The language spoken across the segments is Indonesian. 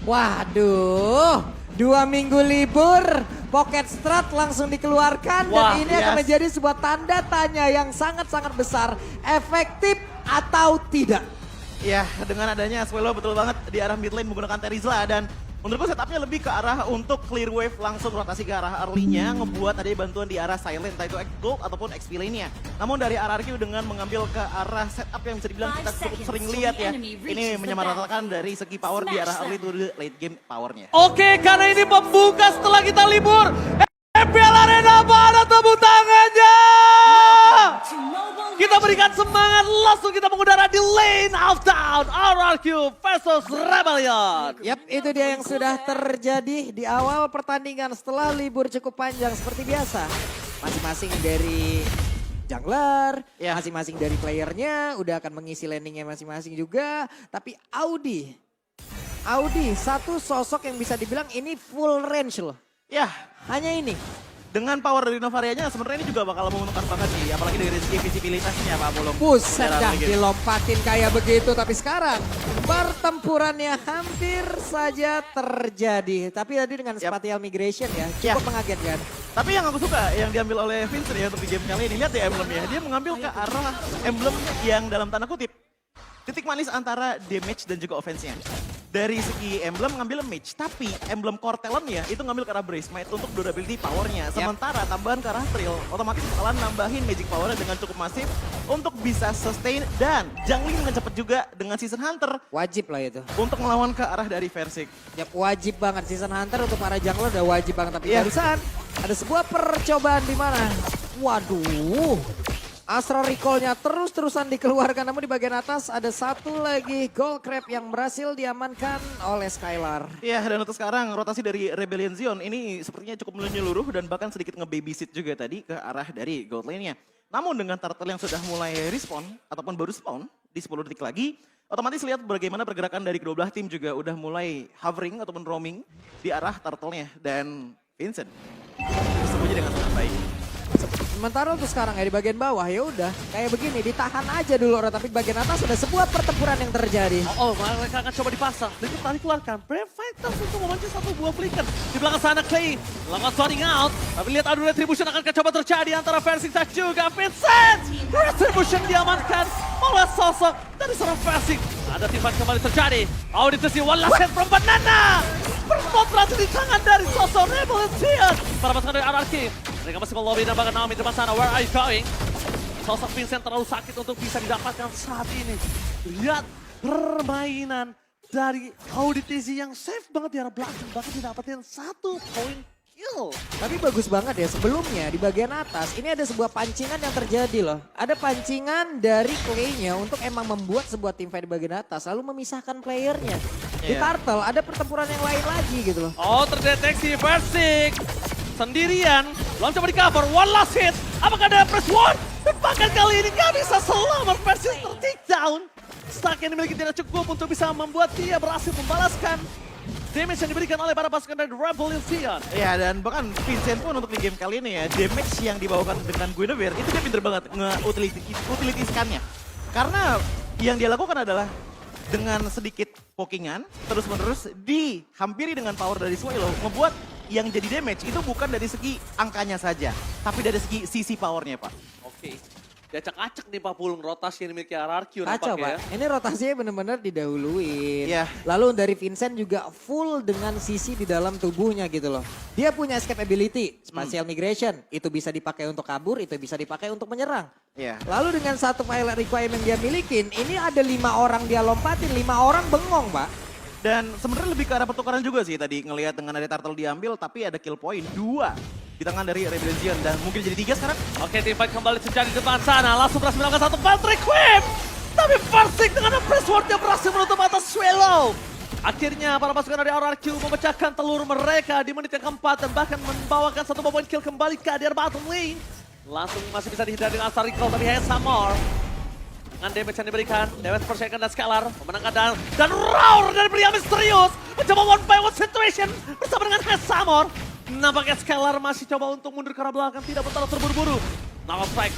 Waduh, 2 minggu libur, Pocket Strat langsung dikeluarkan Wah, dan ini akan menjadi sebuah tanda tanya yang sangat-sangat besar, efektif atau tidak. Ya, dengan adanya Swallow betul banget di arah mid lane menggunakan Terizla dan menurutku setupnya lebih ke arah untuk clear wave langsung rotasi ke arah early-nya ngebuat adanya bantuan di arah silent entah itu gold ataupun XP lane-nya. Namun dari RRQ dengan mengambil ke arah setup yang bisa dibilang kita cukup sering lihat ya. Ini menyamaratakan dari segi power di arah early to the late game powernya. Oke, karena ini pembuka setelah kita libur. FPL Arena mana tepuk tangannya? Kita berikan semangat, langsung kita mengudara di lane of town. RRQ versus Rebellion. Yap, itu dia yang sudah terjadi di awal pertandingan setelah libur cukup panjang seperti biasa. Masing-masing dari jungler, masing-masing dari playernya udah akan mengisi landingnya masing-masing juga. Tapi Audi satu sosok yang bisa dibilang ini full range loh. Ya, Hanya ini. dengan power dari Novarianya sebenarnya ini juga bakal menguntungkan banget sih. Apalagi dari segi visibilitasnya Pak Bulung. Buset dah dilompatin kayak begitu. Tapi sekarang pertempurannya hampir saja terjadi. Tapi tadi dengan spatial migration ya cukup mengagetkan. Tapi yang aku suka yang diambil oleh Vincent ya untuk di game kali ini. Lihat ya emblemnya. Dia mengambil ke arah emblem yang dalam tanda kutip titik manis antara damage dan juga offense-nya. Dari segi emblem ngambil mage, tapi emblem core talent-nya itu ngambil ke arah Brace Might untuk durability power-nya. Sementara tambahan ke arah Trill, otomatis bakalan nambahin magic power-nya dengan cukup masif untuk bisa sustain dan jungling dengan cepat juga dengan Season Hunter. Wajib lah itu. Untuk melawan ke arah dari Versik. Yap, wajib banget. Season Hunter untuk para jungler udah wajib banget. Tapi barusan ada sebuah percobaan di mana. Waduh. Astral Recall-nya terus-terusan dikeluarkan. Namun di bagian atas ada satu lagi Gold Crab yang berhasil diamankan oleh Skylar. Iya, dan untuk sekarang rotasi dari Rebellion Zion ini sepertinya cukup menyeluruh dan bahkan sedikit nge-babysit juga tadi ke arah dari gold lane-nya. Namun dengan turtle yang sudah mulai respawn ataupun baru spawn di 10 detik lagi, otomatis lihat bagaimana pergerakan dari kedua belah tim juga udah mulai hovering ataupun roaming di arah turtle-nya. Dan Vincent bersembunyi dengan sangat baik. Sementara untuk sekarang ya di bagian bawah ya udah kayak begini ditahan aja dulu orang, tapi bagian atas ada sebuah pertempuran yang terjadi. Mereka akan coba dipasang. Berikut tadi keluarkan Brave Fighters untuk memancing satu buah flicker. Di belakang sana Clay lakukan starting out. Tapi lihat adu retribution akan coba terjadi antara Versing dan juga Vincent. Retribution diamankan oleh sosok dari seorang Versing. Ada timbang kembali terjadi. Auditasi one last hit from Banana. Berkontrasi di tangan dari sosok Rebellion Zion. Para pasukan dari RRQ. Mereka masih melobi dan bahkan Naomi di depan sana. Where are you going? Sosok Vincent terlalu sakit untuk bisa didapatkan saat ini. Lihat permainan dari Auditisi yang safe banget di arah belakang. Bahkan didapatin 1 poin kill. Tapi bagus banget ya sebelumnya di bagian atas ini ada sebuah pancingan yang terjadi loh. Ada pancingan dari Clay-nya untuk emang membuat sebuah tim fight di bagian atas lalu memisahkan playernya. Di Turtle ada pertempuran yang lain lagi gitu loh. Oh, terdeteksi Versik sendirian. Belum coba di cover, one last hit. Apakah ada press one? Dan bahkan kali ini nggak bisa selamat. Versik ter-take down. Stack yang dimiliki tidak cukup untuk bisa membuat dia berhasil membalaskan damage yang diberikan oleh para pasukan dari Rebellion Zion. Ya, dan bahkan Vincent pun untuk di game kali ini ya, damage yang dibawakan dengan Guinevere itu dia pinter banget nge-utilitiskannya. Karena yang dia lakukan adalah dengan sedikit pokingan, terus-menerus dihampiri dengan power dari Swallow, ngebuat yang jadi damage itu bukan dari segi angkanya saja, tapi dari segi sisi powernya, Pak. Oke. Diacak-acak nih Pak Pulung, rotasi yang dimiliki RRQ Kacau nampaknya. Pak, ini rotasinya benar-benar didahuluin. Iya. Lalu dari Vincent juga full dengan sisi di dalam tubuhnya gitu loh. Dia punya escape ability, spatial migration. Itu bisa dipakai untuk kabur, itu bisa dipakai untuk menyerang. Iya. Lalu dengan satu pilot requirement dia milikin, ini ada 5 orang dia lompatin, 5 orang bengong Pak. Dan sebenarnya lebih ke arah pertukaran juga sih tadi ngelihat dengan ada turtle diambil, tapi ada kill point 2 di tangan dari Rebellion Zion dan mungkin jadi 3 sekarang. Oke, teamfight kembali terjadi di depan sana. Langsung berhasil melakukan satu Patrick Whip. Tapi Versik dengan presswordnya berhasil menutup atas Swallow. Akhirnya para pasukan dari RRQ memecahkan telur mereka di menit yang keempat dan bahkan membawakan satu poin kill kembali ke area bottom lane. Langsung masih bisa dihindari dengan Astral Recall, tapi Hesamor dengan damage yang diberikan, damage persaingan dan Scalar memenangkan dan Roar dari pria misterius mencoba one by one situation bersama dengan Hesamor. Nampaknya Scalar masih coba untuk mundur ke arah belakang, tidak pun terlalu terburu-buru. Nama strike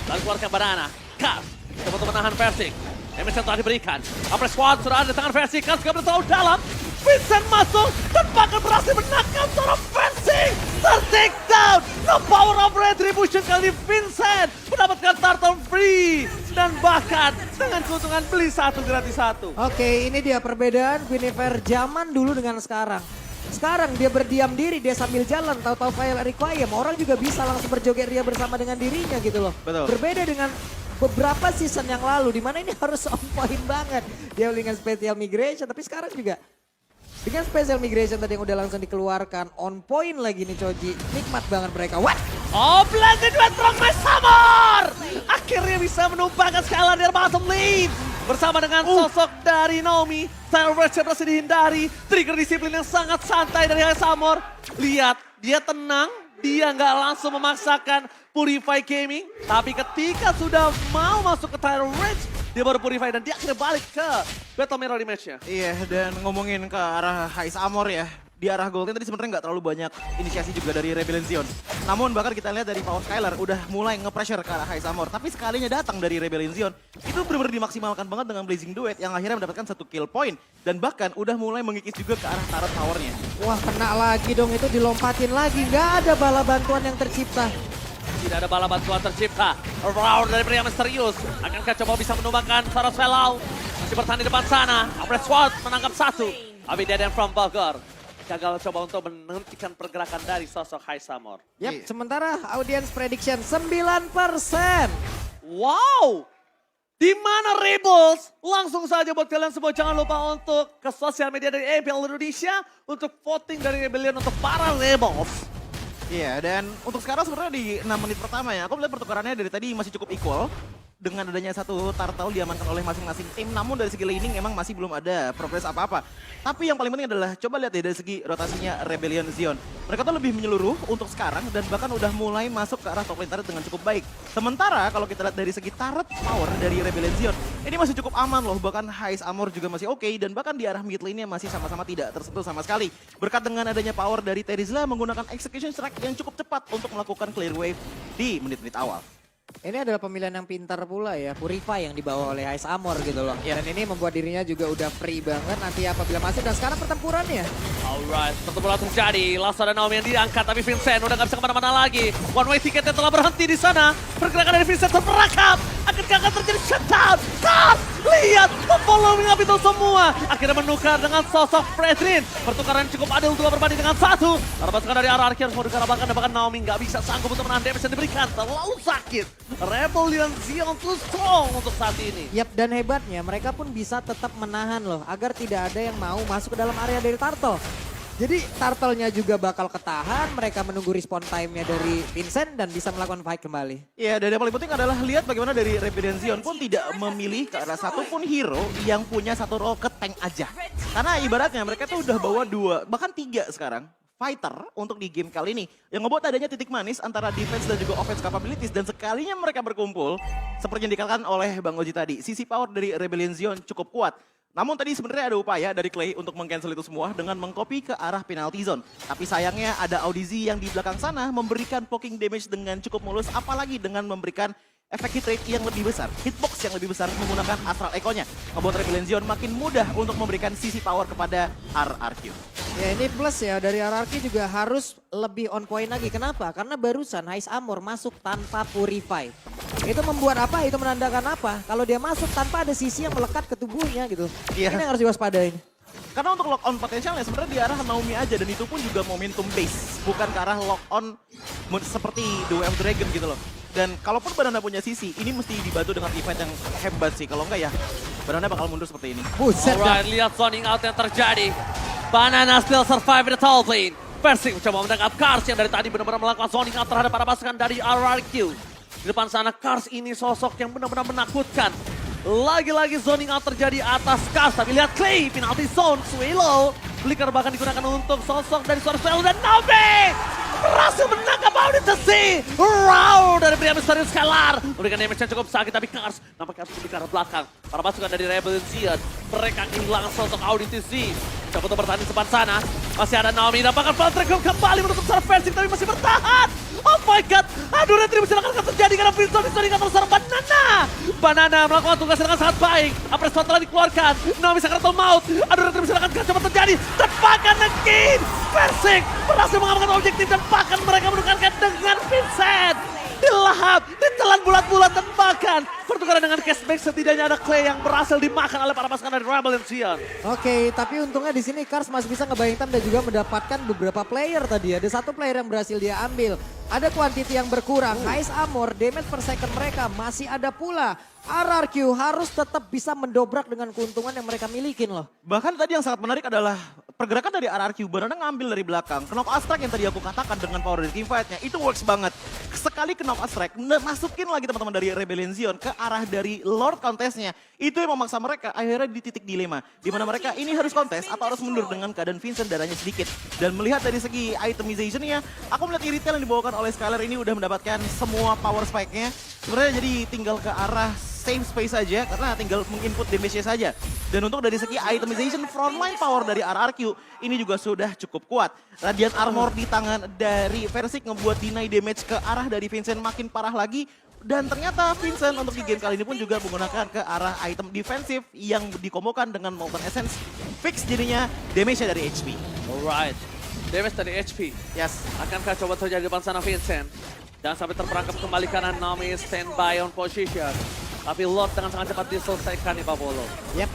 dan keluarkan Banana. Kars coba untuk menahan Versik. Damage yang telah diberikan. Upper squad sudah ada di tangan Versik, Kars gak boleh terlalu dalam. Vincent masuk dan bahkan berhasil menangkap seorang fencing. Ter-take down. The power of retribution kali ini Vincent mendapatkan turtle free. Dan bahkan dengan keuntungan beli 1 gratis 1. Oke, ini dia perbedaan Guinevere zaman dulu dengan sekarang. Sekarang dia berdiam diri, dia sambil jalan, tahu-tahu file requiem. Orang juga bisa langsung berjoget ria bersama dengan dirinya gitu loh. Betul. Berbeda dengan beberapa season yang lalu, di mana ini harus on point banget. Dia dengan special migration, tapi sekarang juga dengan special migration tadi yang udah langsung dikeluarkan, on point lagi nih Choji. Nikmat banget mereka. What? Oh, blended with from my summer! Akhirnya bisa menumpahkan skala dari bottom lane. Bersama dengan sosok dari Naomi, Tyler West berhasil dihindari. Trigger disiplin yang sangat santai dari High Samor. Lihat, dia tenang, dia nggak langsung memaksakan Purify Gaming. Tapi ketika sudah mau masuk ke Tyler West, dia baru Purify dan dia akhirnya balik ke Battle Mirror di match-nya. Iya, dan ngomongin ke arah High Amor ya. Di arah Golden tadi sebenarnya nggak terlalu banyak inisiasi juga dari Rebellion Zion. Namun bahkan kita lihat dari Power Skylar udah mulai nge-pressure ke arah High Amor. Tapi sekalinya datang dari Rebellion Zion, itu benar-benar dimaksimalkan banget dengan Blazing Duet yang akhirnya mendapatkan 1 kill point. Dan bahkan udah mulai mengikis juga ke arah turret towernya. Wah, kena lagi dong, itu dilompatin lagi. Nggak ada bala bantuan yang tercipta. Tidak ada bala bantuan tercipta. Round dari pria misterius. Akankah coba bisa menumbangkan Saras Velau? Masih bertahan di depan sana. Apres Sword menangkap 1. Abideden from Bogor gagal coba untuk menghentikan pergerakan dari sosok High Samor. Yap, sementara audience prediction 9%. Wow! Di mana Rebels? Langsung saja buat kalian semua jangan lupa untuk ke sosial media dari APL Indonesia untuk voting dari Rebellion untuk para Rebels. Iya, dan untuk sekarang sebenarnya di 6 menit pertama ya, aku melihat pertukarannya dari tadi masih cukup equal. Dengan adanya 1 turtle diamankan oleh masing-masing tim, namun dari segi laning emang masih belum ada progres apa-apa. Tapi yang paling penting adalah coba lihat deh dari segi rotasinya Rebellion Zion. Mereka tuh lebih menyeluruh untuk sekarang dan bahkan udah mulai masuk ke arah top lane turret dengan cukup baik. Sementara kalau kita lihat dari segi turret power dari Rebellion Zion, ini masih cukup aman loh. Bahkan High Amor juga masih oke dan bahkan di arah mid lane-nya masih sama-sama tidak tersentuh sama sekali. Berkat dengan adanya power dari Terizla menggunakan execution strike yang cukup cepat untuk melakukan clear wave di menit-menit awal. Ini adalah pemilihan yang pintar pula ya, Purify yang dibawa oleh Ice Amor gitu loh. Dan ini membuat dirinya juga udah free banget nanti apabila masuk. Dan sekarang pertempurannya. Alright, pertempuran terjadi. Lasa dan Naomi yang diangkat, tapi Vincent udah gak bisa kemana-mana lagi. One way ticketnya telah berhenti di sana. Pergerakan dari Vincent terperangkap. Akankah akan terjadi shutdown? Kars! Lihat, following up itu semua. Akhirnya menukar dengan sosok Fredrin. Pertukaran cukup adil 2 berbanding dengan 1. Karena pasukan dari RRQ harus mau dikarabahkan dan bahkan Naomi gak bisa sanggup untuk menahan damage yang diberikan. Terlalu sakit. Rebellion Zion too strong untuk saat ini. Yap, dan hebatnya mereka pun bisa tetap menahan loh. Agar tidak ada yang mau masuk ke dalam area dari Turtle. Jadi turtle-nya juga bakal ketahan, mereka menunggu respawn time-nya dari Vincent dan bisa melakukan fight kembali. Iya, dan yang paling penting adalah lihat bagaimana dari Rebellion Zion pun tidak memilih ke arah satupun hero yang punya 1 role ke tank aja. Karena ibaratnya mereka tuh udah bawa 2, bahkan 3 sekarang fighter untuk di game kali ini. Yang ngebuat adanya titik manis antara defense dan juga offense capabilities. Dan sekalinya mereka berkumpul, seperti yang dikatakan oleh Bang Oji tadi, sisi power dari Rebellion Zion cukup kuat. Namun tadi sebenarnya ada upaya dari Clay untuk meng-cancel itu semua dengan mengcopy ke arah penalty zone. Tapi sayangnya ada Audizi yang di belakang sana memberikan poking damage dengan cukup mulus, apalagi dengan memberikan efek hit rate yang lebih besar, hitbox yang lebih besar menggunakan Astral Echo-nya. Membuat Rebellion Zion makin mudah untuk memberikan sisi power kepada RRQ. Ya ini plus ya, dari RRQ juga harus lebih on point lagi. Kenapa? Karena barusan High Amor masuk tanpa Purify. Itu membuat apa? Itu menandakan apa? Kalau dia masuk tanpa ada sisi yang melekat ke tubuhnya gitu. Iya. Ini yang harus diwaspadain. Karena untuk lock on potensialnya sebenarnya di arah Naomi aja dan itu pun juga momentum base. Bukan ke arah lock on seperti The Way of Dragon gitu loh. Dan kalaupun Banana punya sisi, ini mesti dibantu dengan event yang hebat sih. Kalau enggak ya, Banana bakal mundur seperti ini. Buset dah. Alright, lihat zoning out yang terjadi. Banana still survive in the top lane. Persik mencoba menangkap Kars yang dari tadi benar-benar melakukan zoning out terhadap para pasukan dari RRQ. Di depan sana Kars ini sosok yang benar-benar menakutkan. Lagi-lagi zoning out terjadi atas Kars. Tapi lihat Clay, penalty zone, Swallow. Flicker bahkan digunakan untuk sosok dari Sorcel dan Naomi. Berhasil menangkap Auditasi. Wow, dari pria misterius Skylar. Memberikan damage yang cukup sakit, tapi Kars nampaknya harus lebih ke arah belakang. Para pasukan dari Rebellion Zion, mereka kehilangan sosok Auditasi. Coba untuk bertahan di depan sana. Masih ada Naomi, dapatkan Faltrek kembali menutup secara fencing, tapi masih bertahan. Oh, my god. Aduh, retribusi akan terjadi karena Vincent diserang terserang Banana. Banana melakukan tugas dengan sangat baik. Apresto telah dikeluarkan. Naomi Sakratul Maut. Aduh, retribusi akan coba terjadi. Dan bahkan again. Persik berhasil mengamankan objektif dan bahkan mereka menukarkan dengan Vincent. Dilahap, ditelan bulat-bulat dan bahkan pertukaran dengan cashback setidaknya ada Clay yang berhasil dimakan oleh para pasukan dari Rebel and Sion. Oke, tapi untungnya di sini Cars masih bisa ngebayangkan dan juga mendapatkan beberapa player tadi. Ada satu player yang berhasil dia ambil. Ada quantity yang berkurang, Highest Armor, damage per second mereka masih ada pula. RRQ harus tetap bisa mendobrak dengan keuntungan yang mereka milikin loh. Bahkan tadi yang sangat menarik adalah pergerakan dari RRQ, Banana ngambil dari belakang. Knock Astrike yang tadi aku katakan dengan power dari teamfight-nya, itu works banget. Sekali Knock Astrike, masukin lagi teman-teman dari Rebellion Sion ke arah dari Lord Contest-nya. Itu yang memaksa mereka akhirnya di titik dilema. Dimana mereka ini harus kontes atau harus mundur dengan keadaan Vincent darahnya sedikit. Dan melihat dari segi itemization-nya, aku melihat Iritel yang dibawakan oleh Skylar ini udah mendapatkan semua power spike-nya. Sebenarnya jadi tinggal ke arah same space saja karena tinggal menginput damage-nya saja. Dan untuk dari segi itemization frontline power dari RRQ ini juga sudah cukup kuat. Radiant Armor di tangan dari Versik ngebuat deny damage ke arah dari Vincent makin parah lagi. Dan ternyata Vincent untuk di game kali ini pun juga menggunakan ke arah item defensif yang dikombokan dengan Molten Essence. Fix jadinya damage-nya dari HP. Alright, damage dari HP. Yes. Akankah coba terjadi di depan sana Vincent? Jangan sampai terperangkap kembali kanan, Naomi standby on position. Tapi Lord dengan sangat cepat diselesaikan nih Pak Bolo. Yep.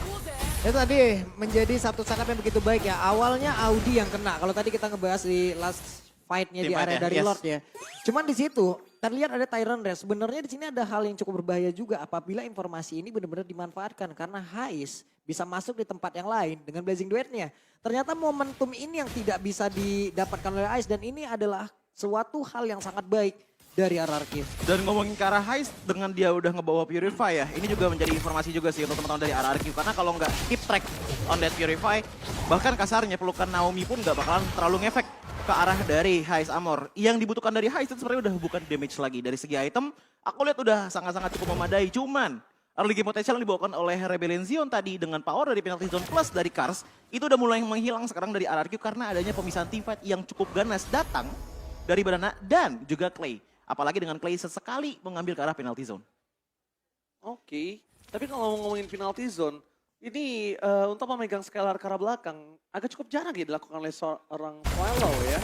Itu tadi menjadi satu setup yang begitu baik ya. Awalnya Audi yang kena. Kalau tadi kita ngebahas di last fight-nya di area dari Lord ya. Cuman di situ terlihat ada Tyrant Race. Sebenarnya di sini ada hal yang cukup berbahaya juga apabila informasi ini benar-benar dimanfaatkan. Karena Hais bisa masuk di tempat yang lain dengan Blazing Duet-nya. Ternyata momentum ini yang tidak bisa didapatkan oleh Hais. Dan ini adalah suatu hal yang sangat baik dari RRQ. Dan ngomongin ke arah Heist dengan dia udah ngebawa Purify ya, ini juga menjadi informasi juga sih untuk teman-teman dari RRQ. Karena kalau nggak keep track on that Purify, bahkan kasarnya pelukan Naomi pun nggak bakalan terlalu ngefek ke arah dari Highest Armor. Yang dibutuhkan dari Heist itu sebenarnya udah bukan damage lagi. Dari segi item, aku lihat udah sangat-sangat cukup memadai. Cuman, early game potential yang dibawakan oleh Rebellion Sion tadi dengan power dari penalty zone plus dari Cars, itu udah mulai menghilang sekarang dari RRQ karena adanya pemisahan teamfight yang cukup ganas datang dari Banana dan juga Clay. Apalagi dengan Clay sesekali mengambil ke arah penalty zone. Oke, tapi kalau ngomongin penalty zone, ini untuk memegang Skylar ke arah belakang agak cukup jarang ya dilakukan oleh seorang Swallow ya.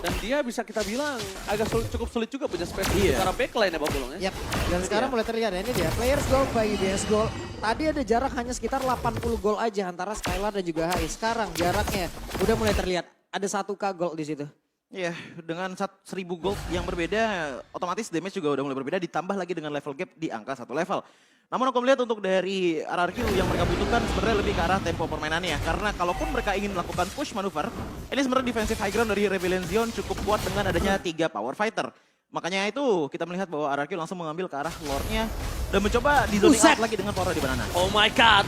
Dan dia bisa kita bilang agak cukup sulit juga punya space ke arah backline ya Pak Bulong ya. Yap, dan sekarang mulai terlihat ya, ini dia players goal by UBS goal. Tadi ada jarak hanya sekitar 80 gol aja antara Skylar dan juga Hais. Sekarang jaraknya udah mulai terlihat, ada 1K gol di situ. Iya, dengan 1000 gold yang berbeda, otomatis damage juga udah mulai berbeda, ditambah lagi dengan level gap di angka 1 level. Namun aku melihat untuk dari RRQ yang mereka butuhkan sebenarnya lebih ke arah tempo permainannya. Karena kalaupun mereka ingin melakukan push manuver, ini sebenarnya defensive high ground dari Rebellion Sion cukup kuat dengan adanya 3 power fighter. Makanya itu kita melihat bahwa RRQ langsung mengambil ke arah Lordnya dan mencoba di zoning out lagi dengan power di Banana. Oh my god,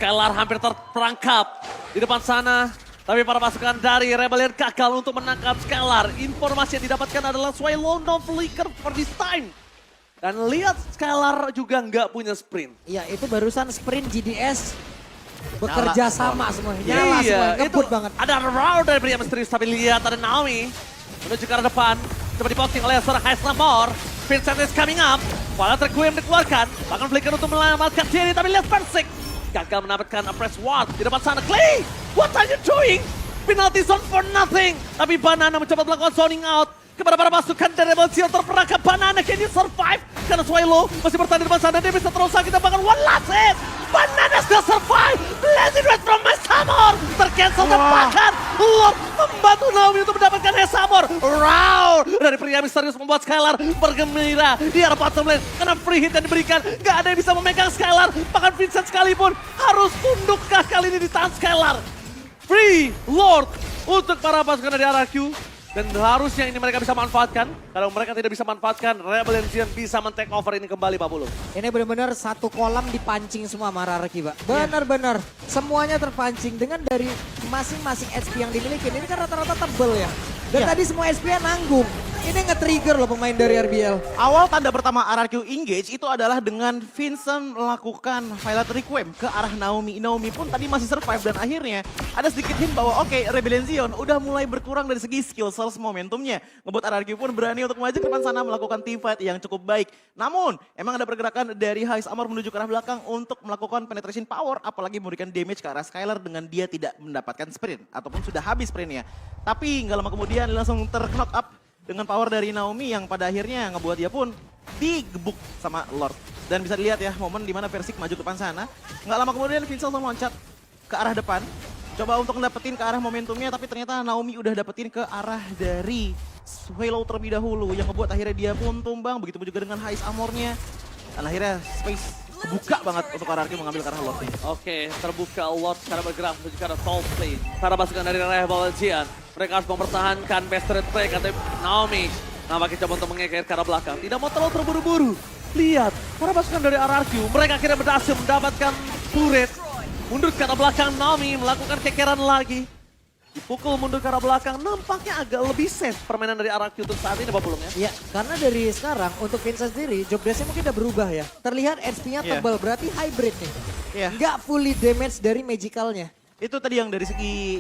Skylar hampir terperangkap di depan sana. Tapi para pasukan dari Rebellion gagal untuk menangkap Skylar. Informasi yang didapatkan adalah Swallow no flicker for this time. Dan lihat Skylar juga nggak punya sprint. Iya, itu barusan sprint GDS bekerja sama semuanya. Nyala Iya, semua, itu ngebut banget. ada roar dari pria misterius. Tapi lihat ada Naomi menuju ke arah depan. Coba diboxing oleh seorang Highest Armor. Vincent is coming up. Walau Requiem dikeluarkan. Bahkan flicker untuk menyelamatkan diri. Tapi lihat Versik gagal mendapatkan a press ward di depan sana. Clay, what are you doing? Penalty zone for nothing. Tapi Banana mencoba melakukan zoning out kepada para pasukan dari Rebel Sion terperangkap. Banana, can you survive? Karena Swallow masih bertahan di depan sana. Dia bisa terus kita bahkan one last hit. Banana still survive. Blazing Red from my Samor. Tercancel dan bahkan Lord membantu Naomi untuk mendapatkan Samor. Roar dari pria misterius membuat Skylar bergembira di arah bottom lane. Karena free hit yang diberikan, gak ada yang bisa memegang Skylar. Bahkan Vincent sekalipun harus tundukkah kali ini di tangan Skylar. Free Lord untuk para pasukan dari RRQ. Dan harusnya ini mereka bisa manfaatkan. Kalau mereka tidak bisa manfaatkan, Rebellion Sion bisa men-take over ini kembali Pak Bulu. Ini benar-benar satu kolam dipancing semua sama RRQ, Pak. Benar-benar. Semuanya terpancing dengan dari masing-masing SP yang dimiliki. Ini kan rata-rata tebel ya. Dan tadi semua SP nanggung. Ini nge-trigger loh pemain dari RBL. Awal tanda pertama RRQ engage itu adalah dengan Vincent melakukan Violet Requiem ke arah Naomi. Naomi pun tadi masih survive dan akhirnya ada sedikit hint bahwa oke, Rebellion Zion udah mulai berkurang dari segi skill source momentumnya. Ngebuat RRQ pun berani untuk maju ke depan sana melakukan teamfight yang cukup baik. Namun emang ada pergerakan dari Hais Amor menuju ke arah belakang untuk melakukan penetration power, apalagi memberikan damage ke arah Skylar dengan dia tidak mendapatkan sprint ataupun sudah habis sprintnya. Tapi nggak lama kemudian langsung terknock up dengan power dari Naomi yang pada akhirnya ngebuat dia pun digebuk sama Lord. Dan bisa dilihat ya momen dimana Versik maju ke depan sana. Nggak lama kemudian Vincent langsung loncat ke arah depan. Coba untuk ngedapetin ke arah momentumnya tapi ternyata Naomi udah dapetin ke arah dari Swallow terlebih dahulu. Yang ngebuat akhirnya dia pun tumbang. Begitu juga dengan Hais Amornya. Dan akhirnya space kebuka banget untuk RRQ mengambil ke arah Lord nih. Oke, terbuka Lord sekarang bergerak menuju ke arah top lane. Para pasukan dari Rebellion, mereka harus mempertahankan best trade mereka, tapi Naomi nampaknya coba untuk mengekor ke arah belakang. Tidak mau terlalu terburu-buru. Lihat, para pasukan dari RRQ, mereka akhirnya berhasil mendapatkan turret. Mundur ke arah belakang, Naomi melakukan kekeran lagi. Dipukul mundur ke arah belakang, nampaknya agak lebih safe permainan dari RRQ untuk saat ini, Pak Pulung ya. Ya, karena dari sekarang untuk Vincent sendiri, job desk-nya mungkin udah berubah ya. Terlihat HP-nya tebal, berarti hybrid nih. Nggak fully damage dari magicalnya. Itu tadi yang dari segi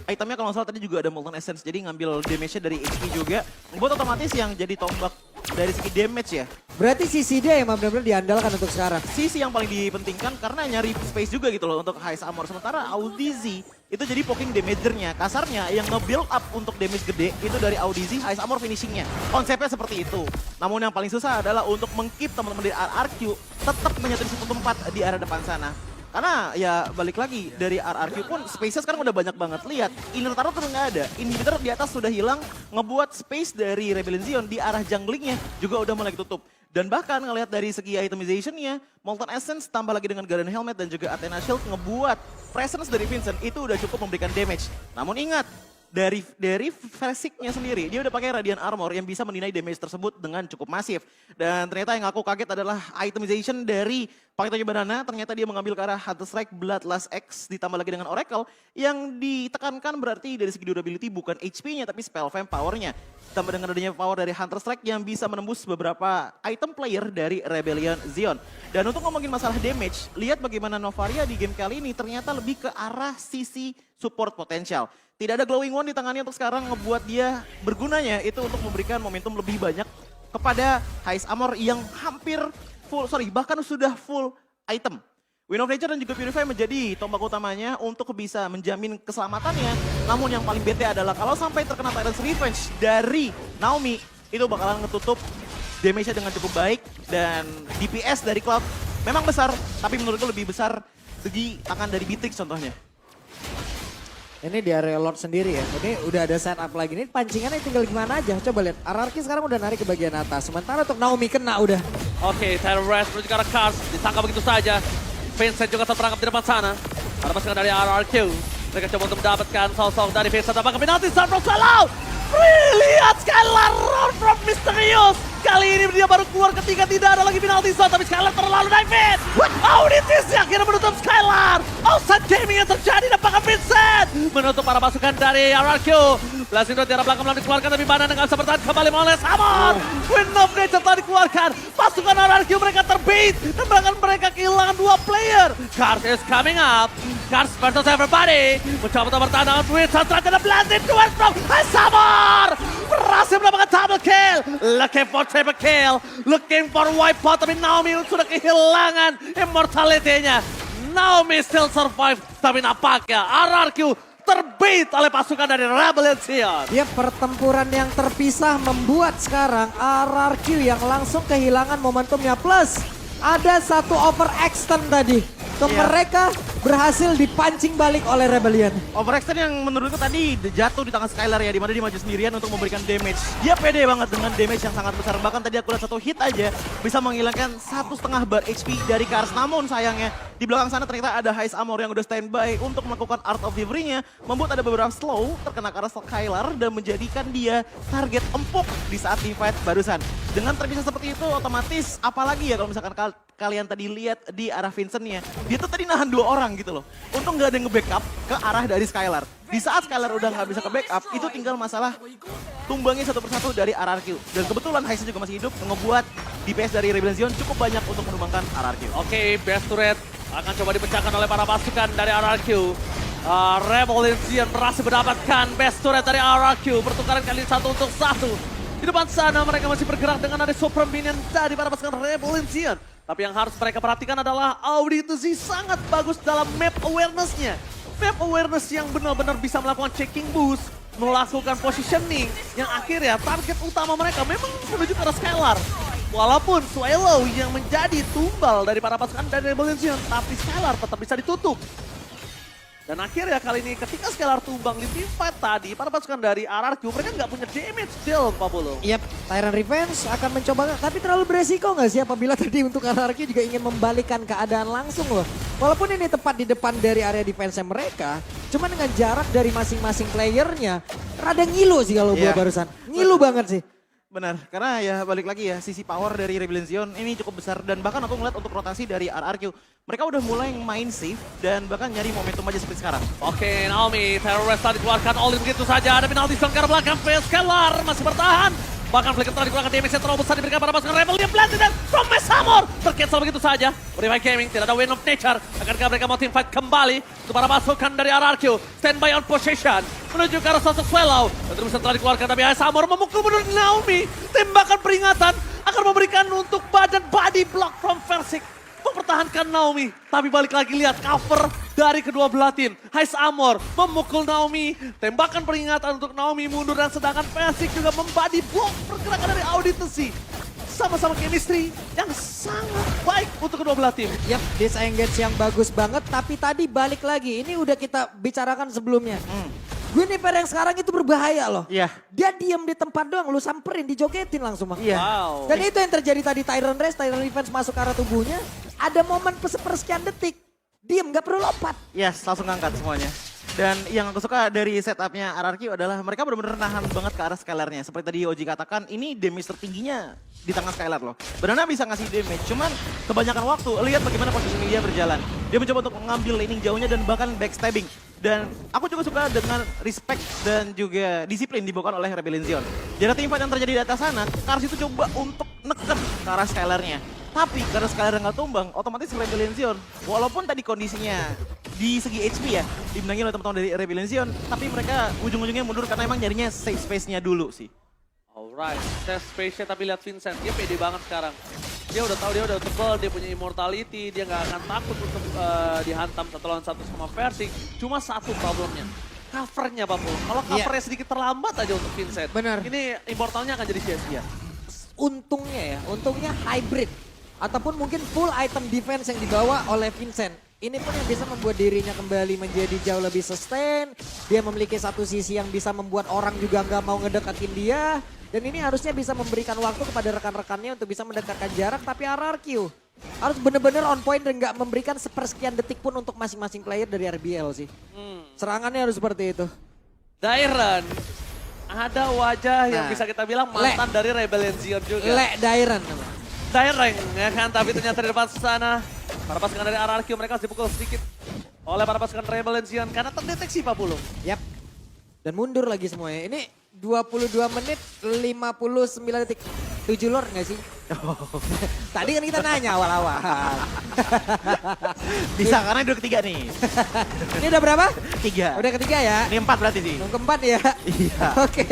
itemnya kalau nggak salah tadi juga ada Molten Essence. Jadi ngambil damage-nya dari HP juga. Buat otomatis yang jadi tombak dari segi damage ya. Berarti sisi dia yang benar-benar diandalkan untuk sekarang. Sisi yang paling dipentingkan karena nyari space juga gitu loh untuk Hais Amor. Sementara Audizi itu jadi poking damagernya. Kasarnya yang nge-build up untuk damage gede itu dari Audizi, Hais Amor finishingnya. Konsepnya seperti itu. Namun yang paling susah adalah untuk meng-keep teman-teman dari RRQ tetap menyatu di satu tempat di area depan sana. Karena ya balik lagi dari RRQ pun space-nya sekarang udah banyak banget. Lihat, inner turret tuh nggak ada. Inhibitor di atas sudah hilang, ngebuat space dari Rebellion Zion di arah junglingnya juga udah mulai tutup. Dan bahkan ngelihat dari segi itemization-nya, Molten Essence tambah lagi dengan Guardian Helmet dan juga Athena Shield ngebuat presence dari Vincent itu udah cukup memberikan damage. Namun ingat, dari Versiknya sendiri, dia udah pakai Radiant Armor yang bisa mendinai damage tersebut dengan cukup masif. Dan ternyata yang aku kaget adalah itemization dari Paketannya Banana, ternyata dia mengambil ke arah Hunter Strike Bloodlust X ditambah lagi dengan Oracle yang ditekankan berarti dari segi durability bukan HP-nya tapi Spell Vamp power-nya. Ditambah dengan adanya power dari Hunter Strike yang bisa menembus beberapa item player dari Rebellion Zion. Dan untuk ngomongin masalah damage, lihat bagaimana Novaria di game kali ini ternyata lebih ke arah sisi support potensial. Tidak ada glowing wand di tangannya untuk sekarang ngebuat dia bergunanya itu untuk memberikan momentum lebih banyak kepada Hais Amor yang hampir bahkan sudah full item. Wind of Nature dan juga Purify menjadi tombak utamanya untuk bisa menjamin keselamatannya. Namun yang paling bete adalah kalau sampai terkena Tyrant's Revenge dari Naomi, itu bakalan ngetutup damage-nya dengan cukup baik. Dan DPS dari Cloud memang besar, tapi menurutku lebih besar segi tangan dari Beatrix contohnya. Ini di area Lord sendiri ya. Ini udah ada setup lagi. Ini pancingannya tinggal gimana aja. Coba lihat. RRQ sekarang udah narik ke bagian atas. Sementara untuk Naomi kena udah. Oke, Terrorist menuju ke arah Cars, ditangkap begitu saja. Vincent juga terperangkap di depan sana. Ada pasukan dari RRQ. Mereka coba untuk mendapatkan sosok dari Vincent. Apakah penalti start from Swallow? Lihat Skylar round from Misterius. Kali ini dia baru keluar ketika tidak ada lagi penalti shot, tapi Skylar terlalu dive-in. Auditis yang akhirnya menutup Skylar. Outside gaming yang terjadi dan apakah Vincent menutup para pasukan dari RRQ. Blazing Dot di arah belakang belum dikeluarkan, tapi Banana nggak bisa bertahan kembali oleh Samon. Wind of Nature telah dikeluarkan. Pasukan RRQ mereka terbeat dan bahkan mereka kehilangan 2 player. Cars is coming up. Cars versus everybody. Mencoba untuk bertahan dengan Vincent. Ternyata Blazing Dot from Samon. Berhasil mendapatkan double kill. Looking for triple kill. Looking for wipeout. Tapi Naomi sudah kehilangan immortality-nya. Naomi still survive. Tapi nampaknya RRQ terbeat oleh pasukan dari Rebellion Zion. Ya, pertempuran yang terpisah membuat sekarang RRQ yang langsung kehilangan momentumnya. Plus ada satu overextend tadi. Mereka berhasil dipancing balik oleh Rebellion. Overextend yang menurutku tadi jatuh di tangan Skylar ya, dimana dia maju sendirian untuk memberikan damage. Dia pede banget dengan damage yang sangat besar. Bahkan tadi aku lihat satu hit aja bisa menghilangkan 1,5 bar HP dari Cars. Namun sayangnya di belakang sana ternyata ada Hais Amor yang udah standby untuk melakukan Art of Delivery-nya. Membuat ada beberapa slow terkena ke arah Skylar dan menjadikan dia target empuk di saat teamfight barusan. Dengan terpisah seperti itu otomatis apalagi ya kalau misalkan kalian tadi lihat di arah Vincent-nya. Dia tuh tadi nahan 2 orang gitu loh. Untung nggak ada yang nge-backup ke arah dari Skylar. Di saat Skylar udah nggak bisa ke backup, itu tinggal masalah tumbangin satu persatu dari RRQ. Dan kebetulan Heisen juga masih hidup, ngebuat DPS dari Rebellion cukup banyak untuk menumbangkan RRQ. Oke, best turret akan coba dipecahkan oleh para pasukan dari RRQ. Rebellion berhasil mendapatkan best turret dari RRQ. Pertukaran kali 1 untuk 1. Di depan sana mereka masih bergerak dengan ada super minion dari para pasukan Rebellion. Tapi yang harus mereka perhatikan adalah Auditozy sangat bagus dalam map awareness-nya. Map awareness yang benar-benar bisa melakukan checking boost, melakukan positioning, yang akhirnya target utama mereka memang menuju ke arah Skylar. Walaupun Swallow yang menjadi tumbal dari para pasukan dari Rebellion, tapi Skylar tetap bisa ditutup. Dan akhirnya kali ini ketika Skylar tumbang di teamfight tadi, para pasukan dari RRQ mereka nggak punya damage deal, Pak Bolo. Yap, Tyrant Revenge akan mencoba, tapi terlalu beresiko nggak sih apabila tadi untuk RRQ juga ingin membalikan keadaan langsung loh. Walaupun ini tepat di depan dari area defense mereka, cuman dengan jarak dari masing-masing playernya, rada ngilu sih kalau gua barusan. Ngilu banget sih. Benar, karena ya balik lagi ya, sisi power dari Rebellion ini cukup besar. Dan bahkan aku ngeliat untuk rotasi dari RRQ, mereka udah mulai main safe dan bahkan nyari momentum aja seperti sekarang. Oke, Naomi, Terrorist tadi dikeluarkan all in begitu saja. Ada penalti Songkar belakang, Skylar masih bertahan. Bahkan Flicker telah dikeluarkan damage-nya terlalu besar diberikan para pasukan Rebellion. Planted dan from Mesamor tercancel begitu saja. Revive Gaming, tidak ada Wind of Nature. Akankah mereka mau team fight kembali untuk para pasukan dari RRQ. Standby on position, menuju ke arah sosok Swallow. Dan terus telah dikeluarkan tapi Mesamor memukul mundur Naomi. Tembakan peringatan akan memberikan untuk badan body block from Versik. Mempertahankan Naomi, tapi balik lagi lihat cover dari kedua belah tim. Hais Amor memukul Naomi, tembakan peringatan untuk Naomi mundur dan sedangkan Versik juga membody block pergerakan dari Auditozy. Sama-sama chemistry yang sangat baik untuk kedua belah tim. Yap, disengage yang bagus banget, tapi tadi balik lagi, ini udah kita bicarakan sebelumnya. Guinevere yang sekarang itu berbahaya loh. Iya. Dia diam di tempat doang, lu samperin, dijogetin langsung. Iya. Wow. Dan itu yang terjadi tadi, Tyrant Revenge masuk ke arah tubuhnya. Ada momen sepersekian detik, diam gak perlu lompat. Yes, langsung ngangkat semuanya. Dan yang aku suka dari setupnya RRQ adalah mereka benar-benar nahan banget ke arah Skylarnya. Seperti tadi Oji katakan, ini damage tertingginya di tangan Skylar loh. Benar bisa ngasih damage, cuman kebanyakan waktu, lihat bagaimana posisi dia berjalan. Dia mencoba untuk mengambil laning jauhnya dan bahkan backstabbing. Dan aku juga suka dengan respect dan juga disiplin dibawakan oleh Rebellion. Jadi teamfight yang terjadi di atas sana, Kars itu coba untuk neken ke arah Skylarnya. Tapi karena Skylar nggak tumbang, otomatis Rebellion, walaupun tadi kondisinya di segi HP ya, dimenangin oleh teman-teman dari Rebellion, tapi mereka ujung-ujungnya mundur karena emang nyarinya safe space-nya dulu sih. Alright, safe space-nya tapi lihat Vincent, dia pede banget sekarang. Dia udah tahu dia udah tebal, dia punya immortality, dia nggak akan takut untuk dihantam 1 lawan 1 sama Versik. Cuma satu problemnya, covernya Pak Pul. Kalau covernya sedikit terlambat aja untuk Vincent, Benar. ini immortalnya akan jadi sia-sia. Untungnya hybrid. Ataupun mungkin full item defense yang dibawa oleh Vincent. Ini pun yang bisa membuat dirinya kembali menjadi jauh lebih sustain. Dia memiliki satu sisi yang bisa membuat orang juga nggak mau ngedekatin dia. Dan ini harusnya bisa memberikan waktu kepada rekan-rekannya untuk bisa mendekatkan jarak. Tapi RRQ harus benar-benar on point dan nggak memberikan sepersekian detik pun untuk masing-masing player dari RBL sih. Serangannya harus seperti itu. Dairon, ada wajah yang bisa kita bilang mantan dari Rebellion juga. Dairon. Daireng ya kan, tapi ternyata di depan sana para pasukan dari RRQ mereka harus dipukul sedikit oleh para pasukan Rebellion karena terdeteksi Pak Pulung. Yap. Dan mundur lagi semuanya. Ini 22 menit 59 detik. 7 lord gak sih? Tadi kan kita nanya awal-awal. Bisa karena udah ketiga nih. Ini udah berapa? 3. Udah ketiga ya? Ini 4 berarti sih. Yang keempat ya? Iya. Oke.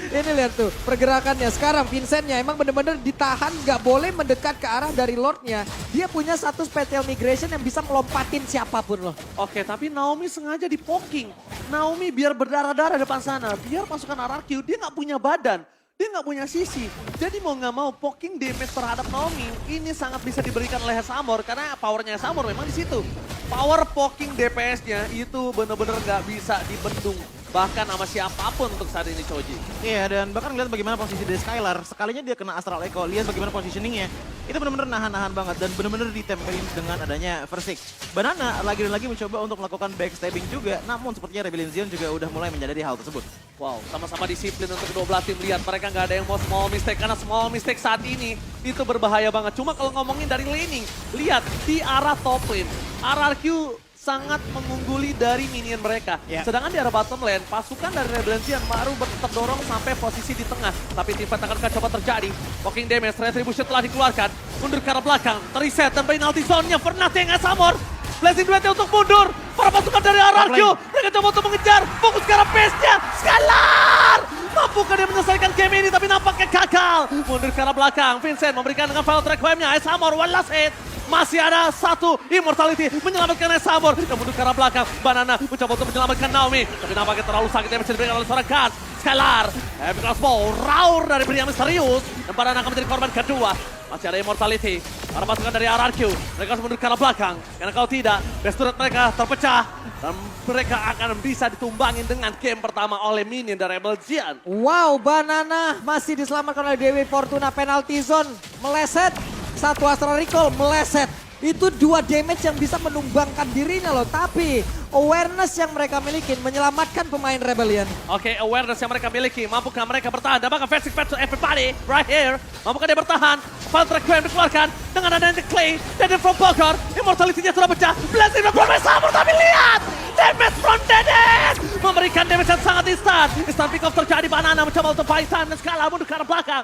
Ini lihat tuh pergerakannya sekarang Vincentnya emang bener-bener ditahan, gak boleh mendekat ke arah dari Lordnya. Dia punya satu special migration yang bisa melompatin siapapun loh. Oke, tapi Naomi sengaja di poking. Naomi biar berdarah-darah depan sana, biar pasukan RRQ dia nggak punya badan. Dia nggak punya sisi. Jadi mau nggak mau poking damage terhadap Naomi ini sangat bisa diberikan oleh Samor karena powernya Samor memang di situ. Power poking DPS-nya itu bener-bener nggak bisa dibendung. Bahkan sama siapapun untuk saat ini Choji. Iya, dan bahkan lihat bagaimana posisi dari Skylar. Sekalinya dia kena Astral Echo, lihat bagaimana positioningnya. Itu benar-benar nahan-nahan banget dan benar-benar ditempelin dengan adanya Versik. Banana lagi dan lagi mencoba untuk melakukan backstabbing juga, namun sepertinya Rebellion juga udah mulai menyadari hal tersebut. Wow, sama-sama disiplin untuk kedua belah tim. Lihat mereka nggak ada yang mau small mistake karena small mistake saat ini itu berbahaya banget. Cuma kalau ngomongin dari laning, lihat di arah top lane, RRQ sangat mengungguli dari minion mereka. Sedangkan di arah bottom lane, pasukan dari Rebellion baru terdorong sampai posisi di tengah. Tapi tim fight akan coba terjadi. Walking damage, retribution telah dikeluarkan. Mundur ke arah belakang, terreset dan penalty zone-nya for nothing as Amor. Blazing duetnya untuk mundur. Para pasukan dari RRQ, mereka coba untuk mengejar. Fokus ke arah base-nya. Skylar! Mampukah dia menyelesaikan game ini tapi nampaknya gagal. Mundur ke arah belakang, Vincent memberikan dengan file track wave-nya. Amor, one last hit. Masih ada satu Immortality menyelamatkan Amor. Dan mundur ke arah belakang, Banana mencoba untuk menyelamatkan Naomi. Tapi nampaknya terlalu sakit yang bisa diberikan oleh seorang Guns. Skylar, Epic Crossbow, Raur dari pria misterius. Dan Banana akan menjadi korban kedua. Masih ada Immortality. Para pasukan dari RRQ, mereka harus mundur ke arah belakang. Karena kalau tidak, base turret mereka terpecah. Dan mereka akan bisa ditumbangin dengan game pertama oleh minion dari Rebel Zion. Wow, Banana masih diselamatkan oleh Dewi Fortuna. Penalty zone meleset. Satu Astral Recall meleset. Itu 2 damage yang bisa menumbangkan dirinya loh. Tapi awareness yang mereka miliki menyelamatkan pemain Rebellion. Oke, awareness yang mereka miliki. Mampukah mereka bertahan? Dan bahkan Fancy Pet to everybody right here. Mampukah dia bertahan? Fall track yang dikeluarkan dengan adanya Clay. Deden from Bogor. Immortality-nya sudah pecah. Blessing from Samur, tapi lihat! Damage from Deden! Memberikan damage yang sangat instan. Instant pick off terjadi. Banana mencoba untuk buy time dan skala mundur ke arah belakang.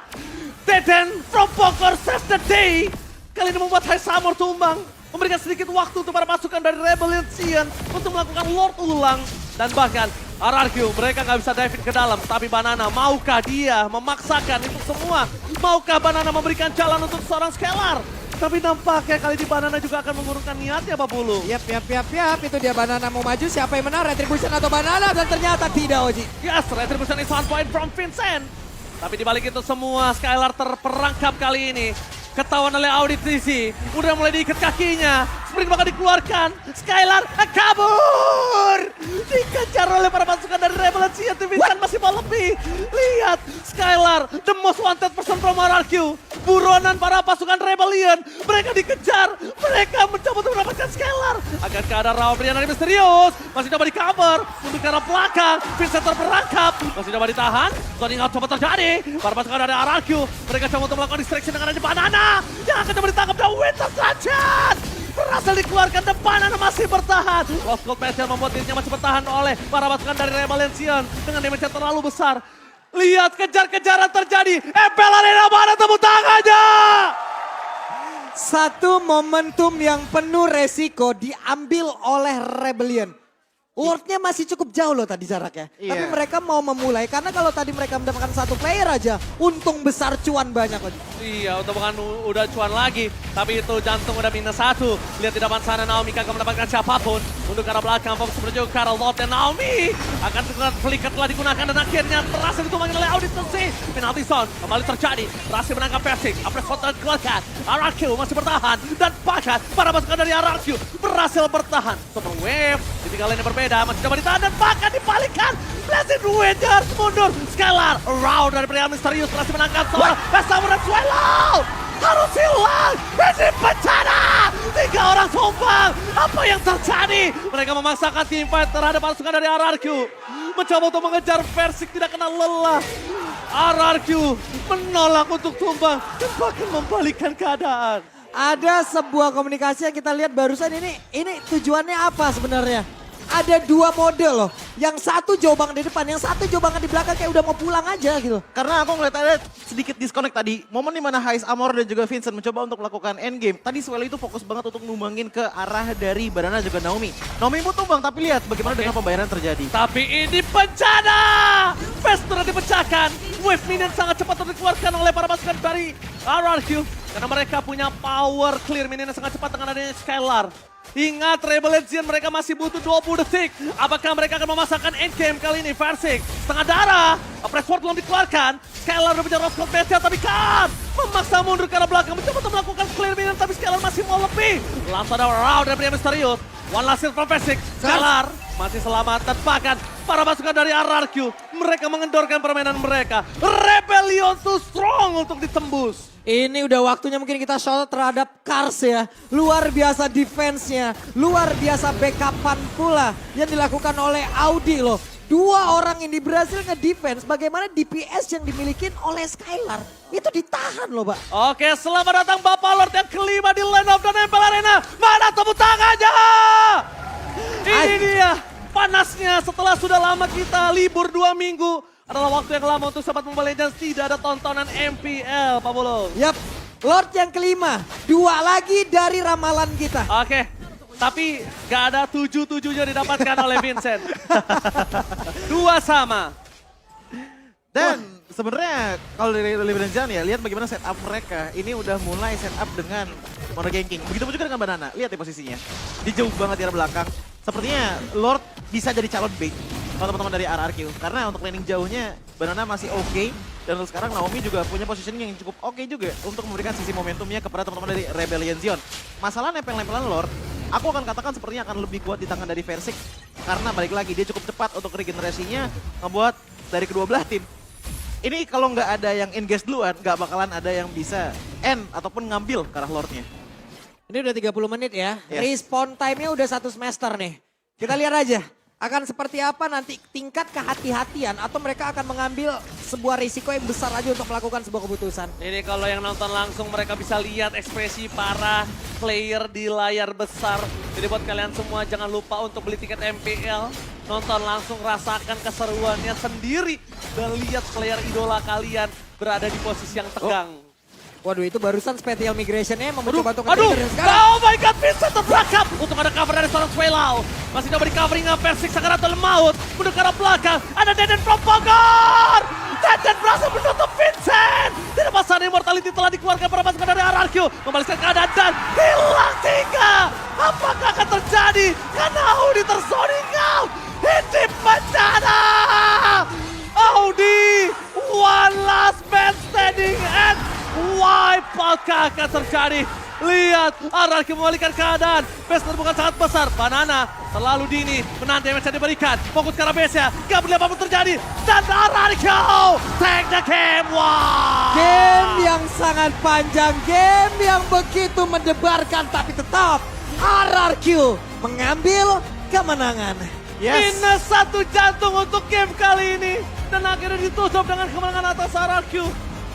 Deden from Bogor saves the day. Kali ini membuat Samur tumbang. Memberikan sedikit waktu untuk para pasukan dari Rebellion Zion untuk melakukan Lord ulang. Dan bahkan RRQ mereka nggak bisa diving ke dalam. Tapi Banana, maukah dia memaksakan itu semua? Maukah Banana memberikan jalan untuk seorang Scalar? Tapi nampaknya kali ini Banana juga akan mengurungkan niatnya, Pak Bulu. Yap. Itu dia Banana mau maju. Siapa yang menang? Retribution atau Banana? Dan ternyata tidak, Oji. Yes, Retribution is 1 point from Vincent. Tapi dibalik itu semua, Skylar terperangkap kali ini. Ketahuan oleh audit DC, udah mulai diikat kakinya. Spring bakal dikeluarkan, Skylar kabur. Dikejar oleh para pasukan dari Rebel Zion, Vincent masih mau lebih. Lihat, Skylar, the most wanted person from RRQ. Buronan para pasukan Rebellion, mereka dikejar. Mereka mencoba untuk mendapatkan Skylar. Akankah ada rawa pria dari misterius? Masih coba di cover, mundur ke arah belakang. Vincent terperangkap, masih coba ditahan. Zoning out coba terjadi. Para pasukan dari RRQ, mereka coba untuk melakukan distraction dengan adanya Banana. Yang akan coba ditangkap dan Winter Selanjut. Berhasil dikeluarkan dan Banana masih bertahan. Lost Gold Special membuat dirinya masih bertahan oleh para pasukan dari Rebellion Zion. Dengan damage yang terlalu besar. Lihat kejar-kejaran terjadi. MPL Arena, mana tepuk tangannya? Satu momentum yang penuh resiko diambil oleh Rebellion. Lordnya masih cukup jauh loh tadi jaraknya. Iya. Tapi mereka mau memulai. Karena kalau tadi mereka mendapatkan satu player aja, untung besar cuan banyak. Iya, untuk bukan udah cuan lagi. Tapi itu jantung udah -1. Lihat di depan sana Naomi kagak mendapatkan siapapun. Untuk ke arah belakang, fokus menuju ke arah Lord dan Naomi. Akan flicker telah digunakan dan akhirnya berhasil ditumbangin oleh Audit Tensi. Penalty zone kembali terjadi. Berhasil menangkap Persik. Apres kontra dikeluarkan. RRQ masih bertahan. Dan bahkan para pasukan dari RRQ berhasil bertahan. Super Wave di tiga lane yang berbeda. Masih coba ditahan dan bahkan dibalikan. Blessing Wind harus mundur. Skylar around dari pria misterius berhasil menangkap seorang Samur dan Swallow. Harus hilang. Ini bencana. 3 orang tumbang. Apa yang terjadi? Mereka memaksakan team fight terhadap pasukan dari RRQ. Mencoba untuk mengejar Persik tidak kena lelah. RRQ menolak untuk tumbang dan bahkan membalikkan keadaan. Ada sebuah komunikasi yang kita lihat barusan ini tujuannya apa sebenarnya? Ada 2 mode loh. Yang satu jauh banget di depan, yang satu jauh banget di belakang kayak udah mau pulang aja gitu. Karena aku ngeliat ada sedikit disconnect tadi. Momen dimana Amor dan juga Vincent mencoba untuk melakukan endgame. Tadi Swelly itu fokus banget untuk numbangin ke arah dari Banana juga Naomi. Naomi pun tumbang, tapi lihat bagaimana dengan pembayaran terjadi. Tapi ini bencana! Vestura dipecahkan. Wave minion sangat cepat dikeluarkan oleh para pasukan dari RRQ. Karena mereka punya power clear minion yang sangat cepat dengan adanya Skylar. Ingat Rebellion Zion mereka masih butuh 20 detik. Apakah mereka akan memasakkan endgame kali ini? Versing setengah darah. Pressword belum dikeluarkan. Skylar udah punya Roscoe Special tapi kan memaksa mundur ke arah belakang. Mencoba untuk melakukan clear minion tapi Skylar masih mau lebih. Langsung ada round dari pria misterius. One last hit from Versing. Skylar masih selamat dan bahkan para pasukan dari RRQ. Mereka mengendorkan permainan mereka. Rebellion too strong untuk ditembus. Ini udah waktunya mungkin kita shout terhadap Kars ya. Luar biasa defense-nya, luar biasa backupan pula yang dilakukan oleh Audi loh. 2 orang ini berhasil nge-defense bagaimana DPS yang dimiliki oleh Skylar. Itu ditahan loh Pak. Oke, selamat datang Bapak Lord yang kelima di Land of the Empel Arena. Mana tepuk tangannya? Ini dia panasnya setelah sudah lama kita libur 2 minggu. Adalah waktu yang lama untuk Sobat Mobile Legends tidak ada tontonan MPL, Pak Bolo. Yap, Lord yang kelima. 2 lagi dari ramalan kita. Oke, tapi gak ada 7-7-nya didapatkan oleh Vincent. 2 sama. Dan sebenarnya kalau dari Librenzan ya, lihat bagaimana setup mereka. Ini udah mulai setup dengan mono ganking. Begitu juga dengan Banana. Lihat ya posisinya. Di jauh banget di arah belakang. Sepertinya Lord bisa jadi calon bait kalau teman-teman dari RRQ. Karena untuk laning jauhnya Banana masih oke. Dan untuk sekarang Naomi juga punya positioning yang cukup oke juga untuk memberikan sisi momentumnya kepada teman-teman dari Rebellion Zion. Masalah nempel-nempelan Lord, aku akan katakan sepertinya akan lebih kuat di tangan dari Versik. Karena balik lagi dia cukup cepat untuk regenerasinya ngebuat dari kedua belah tim. Ini kalau nggak ada yang engage duluan, nggak bakalan ada yang bisa end ataupun ngambil ke arah Lordnya. Ini udah 30 menit ya. Yes. Respawn time-nya udah 1 semester nih. Kita lihat aja. Akan seperti apa nanti tingkat kehati-hatian atau mereka akan mengambil sebuah risiko yang besar aja untuk melakukan sebuah keputusan. Ini kalau yang nonton langsung mereka bisa lihat ekspresi para player di layar besar. Jadi buat kalian semua jangan lupa untuk beli tiket MPL. Nonton langsung, rasakan keseruannya sendiri. Dan lihat player idola kalian berada di posisi yang tegang. Waduh, itu barusan spatial migration-nya mencoba untuk Aduh, nge-trigger sekarang. oh my god, Vincent terperangkap. Untuk ada cover dari seorang Swelao. Masih coba di covering Versik Sakaratul Maut. Menuju ke arah belakang, ada Deden from Bogor. Deden berhasil menutup Vincent. Tidak masalah, immortality telah dikeluarkan pada pasukan dari RRQ. Membalaskan keadaan dan hilang 3. Apakah akan terjadi? Karena Audi terzoning out. Hidip bencana. Audi, one last man standing and wipeout akan terjadi. Lihat, RRQ memulihkan keadaan. Base terbuka sangat besar. Banana terlalu dini. Menanti yang bisa diberikan. Fokus ke arah base-nya. Gak boleh apapun terjadi. Dan RRQ take the game. Wow. Game yang sangat panjang, game yang begitu mendebarkan, tapi tetap RRQ mengambil kemenangan. Yes. Minus 1 jantung untuk game kali ini. Dan akhirnya ditutup dengan kemenangan atas RRQ.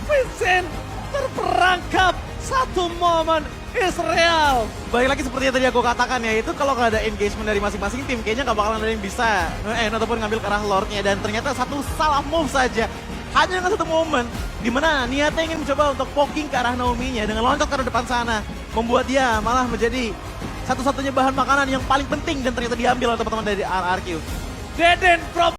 Vincent terperangkap. Satu momen is real. Balik lagi seperti yang tadi aku katakan ya, itu kalau nggak ada engagement dari masing-masing tim, kayaknya nggak bakalan ada yang bisa ataupun ngambil ke arah Lordnya. Dan ternyata satu salah move saja, hanya dengan satu momen, dimana niatnya ingin mencoba untuk poking ke arah Naomi-nya dengan loncat ke arah depan sana, membuat dia malah menjadi satu-satunya bahan makanan yang paling penting dan ternyata diambil oleh teman-teman dari RRQ. Deden from